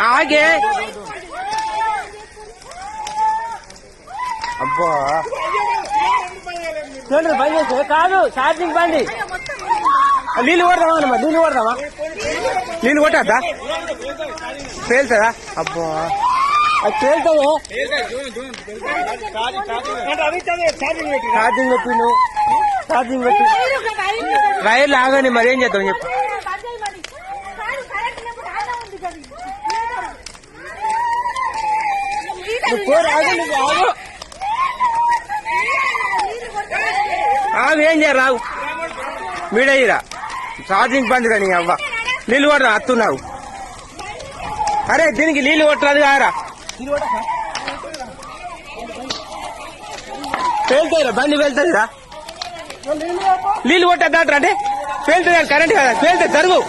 ఆగే అబ్బా చూడండి బంద్ చేస్తే కాదు ఛార్జింగ్ బండి నీళ్ళు కొడదామా అన్నమా నీళ్ళు కొడదామా నీళ్ళు కొట్టద్దా పేలుతుందా అబ్బా అది పేలుతుంది ఛార్జింగ్ పెట్టి నువ్వు ఛార్జింగ్ పెట్టి వైర్లు ఆగండి మరి ఏం చేద్దాం చెప్పు ఆగు ఏం చేయరు రావు మీడయ్యిరా ఛార్జింగ్ బంద్ కానీ అవ్వ నీళ్ళు కొట్టరా అత్తున్నావు అరే దీనికి నీళ్ళు కొట్టరాదు కారా పేలుతాయిరా బండి వెళ్తుందిరా నీళ్ళు కొట్టద్దాట్రా అంటే పేలుతుంది కరెంట్ కదా పేలితే జరుగు